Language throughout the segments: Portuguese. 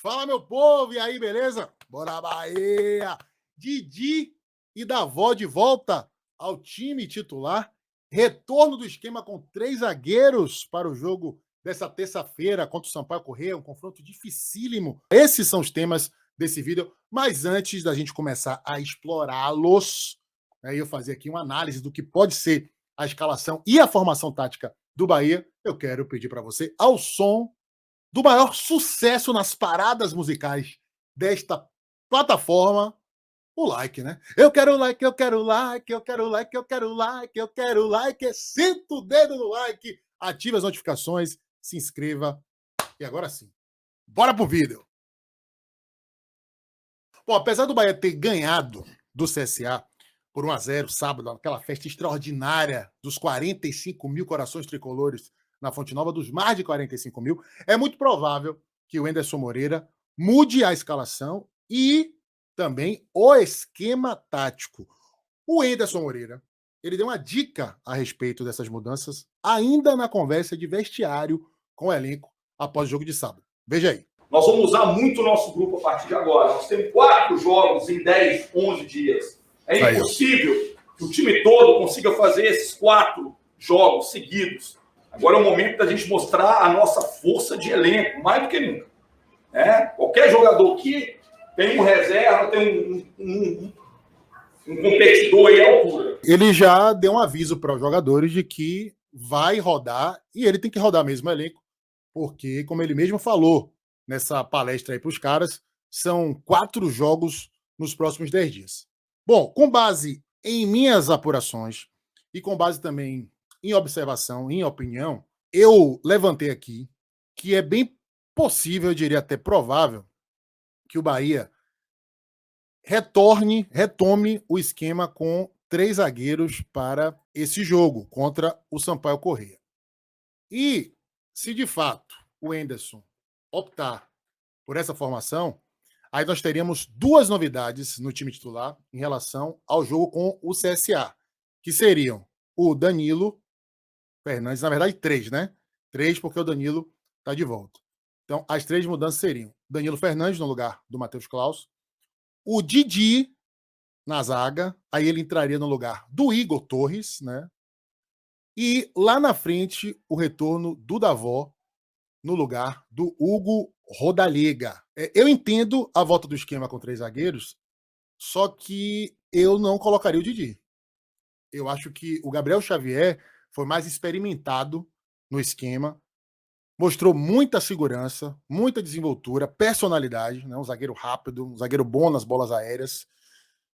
Fala, meu povo, e aí, beleza? Bora, Bahia! Didi e Davó de volta ao time titular. Retorno do esquema com 3 zagueiros para o jogo dessa terça-feira contra o Sampaio Corrêa, um confronto dificílimo. Esses são os temas desse vídeo, mas antes da gente começar a explorá-los, eu fazer aqui uma análise do que pode ser a escalação e a formação tática do Bahia, eu quero pedir para você, ao som do maior sucesso nas paradas musicais desta plataforma, o like, né? Eu quero like, eu quero like, eu quero like, eu quero like, eu quero like. Sinta o dedo no like, ative as notificações, se inscreva. E agora sim, bora pro vídeo. Bom, apesar do Bahia ter ganhado do CSA por 1-0 sábado, aquela festa extraordinária dos 45 mil corações tricolores na Fonte Nova, dos mais de 45 mil, é muito provável que o Enderson Moreira mude a escalação e também o esquema tático. O Enderson Moreira, ele deu uma dica a respeito dessas mudanças ainda na conversa de vestiário com o elenco após o jogo de sábado. Veja aí. Nós vamos usar muito o nosso grupo a partir de agora. Nós temos 4 jogos em 10, 11 dias. É impossível que o time todo consiga fazer esses 4 jogos seguidos. Agora é o momento da gente mostrar a nossa força de elenco, mais do que nunca. Qualquer jogador que tem um reserva, tem um competidor aí à altura. Ele já deu um aviso para os jogadores de que vai rodar, e ele tem que rodar mesmo o elenco, porque, como ele mesmo falou nessa palestra aí para os caras, são 4 jogos nos próximos 10 dias. Bom, com base em minhas apurações e com base também em observação, em opinião, eu levantei aqui que é bem possível, eu diria até provável, que o Bahia retome o esquema com 3 zagueiros para esse jogo contra o Sampaio Corrêa. E se de fato o Enderson optar por essa formação, aí nós teríamos 2 novidades no time titular em relação ao jogo com o CSA, que seriam o Danilo Fernandes, na verdade 3, né? 3 porque o Danilo está de volta. Então, as 3 mudanças seriam Danilo Fernandes no lugar do Matheus Claus, o Didi na zaga, aí ele entraria no lugar do Igor Torres, né? E lá na frente, o retorno do Davó no lugar do Hugo Rodallega. Eu entendo a volta do esquema com 3 zagueiros, só que eu não colocaria o Didi. Eu acho que o Gabriel Xavier foi mais experimentado no esquema, mostrou muita segurança, muita desenvoltura, personalidade, né? Um zagueiro rápido, um zagueiro bom nas bolas aéreas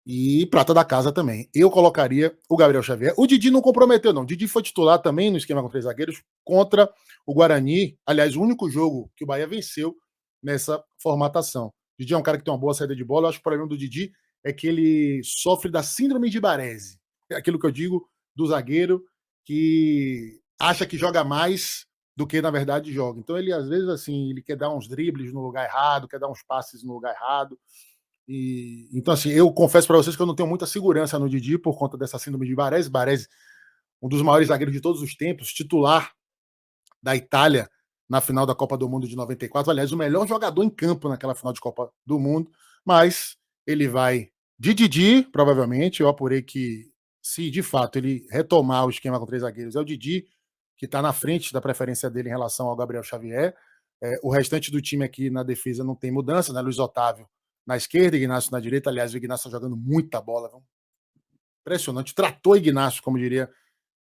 e prata da casa também. Eu colocaria o Gabriel Xavier. O Didi não comprometeu, não. O Didi foi titular também no esquema com 3 zagueiros contra o Guarani. Aliás, o único jogo que o Bahia venceu nessa formatação. O Didi é um cara que tem uma boa saída de bola. Eu acho que o problema do Didi é que ele sofre da síndrome de Baresi. É aquilo que eu digo do zagueiro que acha que joga mais do que, na verdade, joga. Então, ele, às vezes, assim, ele quer dar uns dribles no lugar errado, quer dar uns passes no lugar errado. Então, assim, eu confesso para vocês que eu não tenho muita segurança no Didi por conta dessa síndrome de Baresi. Baresi, um dos maiores zagueiros de todos os tempos, titular da Itália na final da Copa do Mundo de 94. Aliás, o melhor jogador em campo naquela final de Copa do Mundo. Mas ele vai de Didi, provavelmente. Eu apurei que, se de fato ele retomar o esquema com 3 zagueiros, é o Didi que está na frente da preferência dele em relação ao Gabriel Xavier. O restante do time aqui na defesa não tem mudança, né? Luiz Otávio na esquerda, Ignacio na direita. Aliás, o Ignacio está jogando muita bola. Viu? Impressionante. Tratou Ignacio, como diria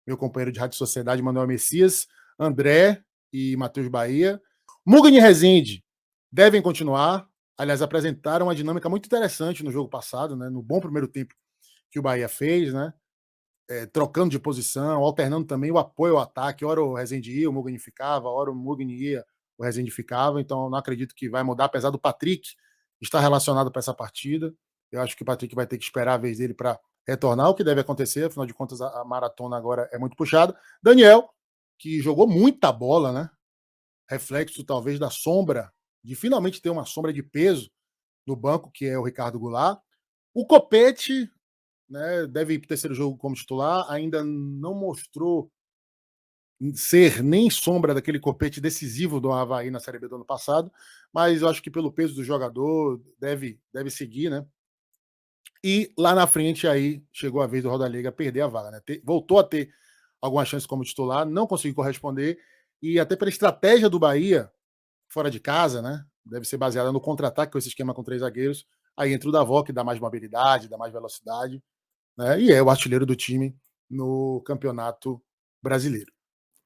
meu companheiro de Rádio Sociedade, Manuel Messias, André e Matheus Bahia. Mugni e Rezende devem continuar. Aliás, apresentaram uma dinâmica muito interessante no jogo passado, né? No bom primeiro tempo que o Bahia fez, né? Trocando de posição, alternando também o apoio ao ataque. Ora o Rezende ia, o Mugni ficava, ora o Mugni ia, o Rezende ficava. Então, não acredito que vai mudar, apesar do Patrick estar relacionado para essa partida. Eu acho que o Patrick vai ter que esperar a vez dele para retornar, o que deve acontecer, afinal de contas a maratona agora é muito puxada. Daniel, que jogou muita bola, né? Reflexo talvez da sombra, de finalmente ter uma sombra de peso no banco, que é o Ricardo Goulart. O Copete, né, deve ir para o terceiro jogo como titular, ainda não mostrou ser nem sombra daquele Copete decisivo do Avaí na Série B do ano passado, mas eu acho que pelo peso do jogador deve seguir, né? E lá na frente aí chegou a vez do Rodalega perder a vaga, né? Voltou a ter algumas chances como titular, não conseguiu corresponder, e até pela estratégia do Bahia, fora de casa, né? Deve ser baseada no contra-ataque com esse esquema com 3 zagueiros. Aí entra o Davó, que dá mais mobilidade, dá mais velocidade, né? E é o artilheiro do time no Campeonato Brasileiro.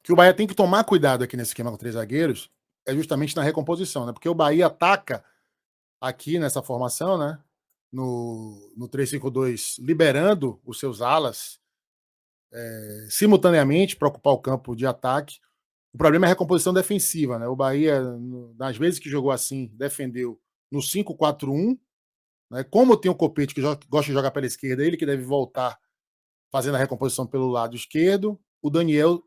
O que o Bahia tem que tomar cuidado aqui nesse esquema com 3 zagueiros é justamente na recomposição, né? Porque o Bahia ataca aqui nessa formação, né? No 3-5-2, liberando os seus alas simultaneamente para ocupar o campo de ataque. O problema é a recomposição defensiva, né? O Bahia, nas vezes que jogou assim, defendeu no 5-4-1, né? Como tem o Copete que gosta de jogar pela esquerda, ele que deve voltar fazendo a recomposição pelo lado esquerdo, o Daniel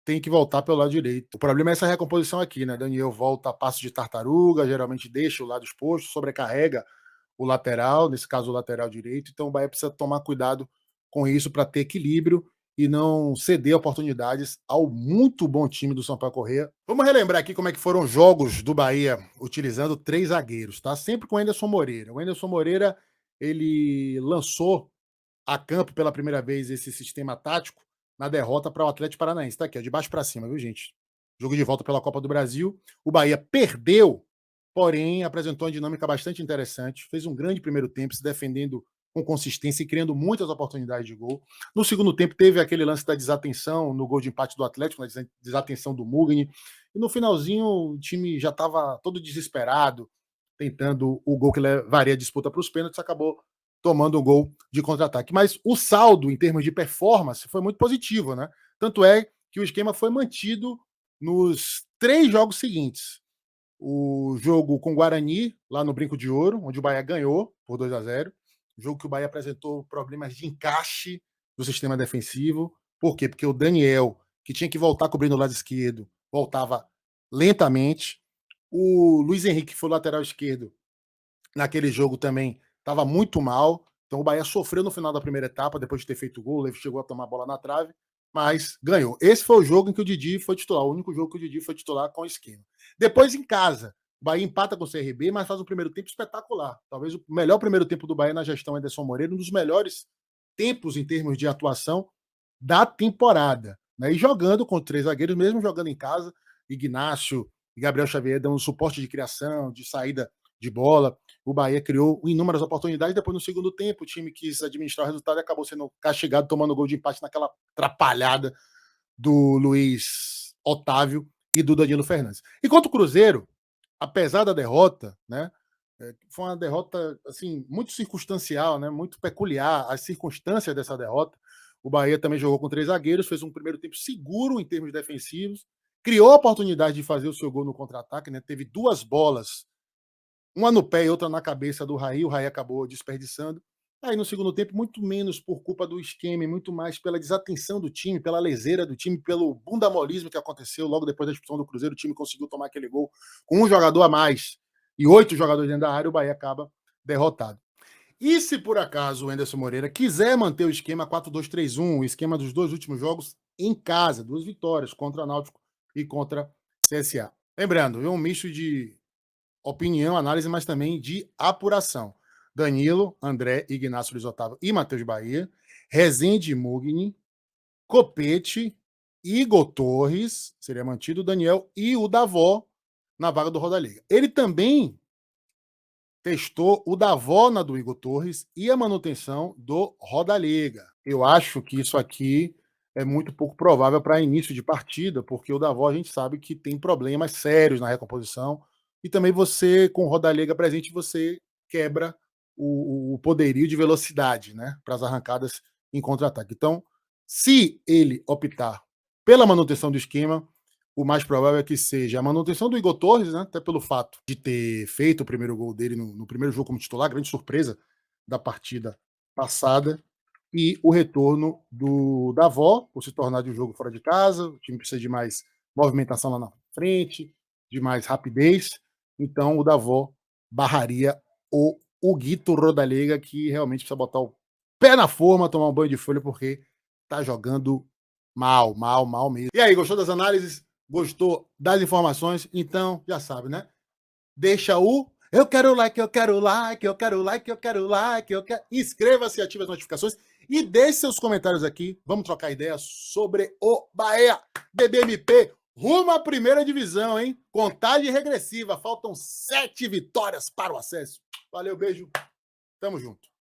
tem que voltar pelo lado direito. O problema é essa recomposição aqui, né? Daniel volta a passo de tartaruga, geralmente deixa o lado exposto, sobrecarrega o lateral, nesse caso o lateral direito. Então o Bahia precisa tomar cuidado com isso para ter equilíbrio e não ceder oportunidades ao muito bom time do Sampaio Corrêa. Vamos relembrar aqui como é que foram os jogos do Bahia utilizando 3 zagueiros, tá? Sempre com o Enderson Moreira. O Enderson Moreira, ele lançou a campo pela primeira vez esse sistema tático na derrota para o Atlético Paranaense. Tá aqui, ó, de baixo para cima, viu, gente? Jogo de volta pela Copa do Brasil. O Bahia perdeu, porém apresentou uma dinâmica bastante interessante. Fez um grande primeiro tempo, se defendendo com consistência e criando muitas oportunidades de gol. No segundo tempo teve aquele lance da desatenção no gol de empate do Atlético, na desatenção do Mugni. E no finalzinho o time já estava todo desesperado, tentando o gol que levaria a disputa para os pênaltis, acabou tomando um gol de contra-ataque. Mas o saldo, em termos de performance, foi muito positivo, né? Tanto é que o esquema foi mantido nos 3 jogos seguintes. O jogo com o Guarani, lá no Brinco de Ouro, onde o Bahia ganhou por 2-0. Jogo que o Bahia apresentou problemas de encaixe do sistema defensivo. Por quê? Porque o Daniel, que tinha que voltar cobrindo o lado esquerdo, voltava lentamente. O Luiz Henrique, que foi o lateral esquerdo, naquele jogo também estava muito mal. Então o Bahia sofreu no final da primeira etapa, depois de ter feito o gol, o Levi chegou a tomar a bola na trave, mas ganhou. Esse foi o jogo em que o Didi foi titular, o único jogo que o Didi foi titular com o esquema. Depois em casa, o Bahia empata com o CRB, mas faz um primeiro tempo espetacular. Talvez o melhor primeiro tempo do Bahia na gestão Anderson Moreira, um dos melhores tempos em termos de atuação da temporada. Né? E jogando com 3 zagueiros, mesmo jogando em casa, Ignácio e Gabriel Xavier dando um suporte de criação, de saída de bola. O Bahia criou inúmeras oportunidades. Depois, no segundo tempo, o time quis administrar o resultado e acabou sendo castigado, tomando gol de empate naquela atrapalhada do Luiz Otávio e do Danilo Fernandes. Enquanto o Cruzeiro, apesar da derrota, né, foi uma derrota assim muito circunstancial, né, muito peculiar as circunstâncias dessa derrota. O Bahia também jogou com 3 zagueiros, fez um primeiro tempo seguro em termos defensivos, criou a oportunidade de fazer o seu gol no contra-ataque, né, teve 2 bolas, uma no pé e outra na cabeça do Raí, o Raí acabou desperdiçando. Aí no segundo tempo, muito menos por culpa do esquema, muito mais pela desatenção do time, pela leseira do time, pelo bundamolismo que aconteceu logo depois da expulsão do Cruzeiro, o time conseguiu tomar aquele gol com um jogador a mais e 8 jogadores dentro da área, o Bahia acaba derrotado. E se por acaso o Anderson Moreira quiser manter o esquema 4-2-3-1, o esquema dos 2 últimos jogos em casa, 2 vitórias contra Náutico e contra CSA. Lembrando, é um misto de opinião, análise, mas também de apuração. Danilo, André, Ignácio Luiz Otávio e Matheus Bahia, Rezende Mugni, Copete, Igor Torres, seria mantido, Daniel e o Davó na vaga do Rodalega. Ele também testou o Davó na do Igor Torres e a manutenção do Rodalega. Eu acho que isso aqui é muito pouco provável para início de partida, porque o Davó a gente sabe que tem problemas sérios na recomposição, e também você, com o Rodalega presente, você quebra o poderio de velocidade, né, para as arrancadas em contra-ataque. Então, se ele optar pela manutenção do esquema, o mais provável é que seja a manutenção do Igor Torres, né, até pelo fato de ter feito o primeiro gol dele no primeiro jogo como titular, grande surpresa da partida passada, e o retorno do Davó, por se tornar de um jogo fora de casa. O time precisa de mais movimentação lá na frente, de mais rapidez. Então o Davó barraria o Guito Rodalega, que realmente precisa botar o pé na forma, tomar um banho de folha, porque tá jogando mal mesmo. E aí, gostou das análises? Gostou das informações? Então, já sabe, né? deixa o eu quero like, eu quero like, eu quero like, eu quero like, eu quero... Inscreva-se, ative as notificações e deixe seus comentários aqui. Vamos trocar ideias sobre o Bahia. BBMP rumo à primeira divisão, hein? Contagem regressiva. Faltam 7 vitórias para o acesso. Valeu, beijo. Tamo junto.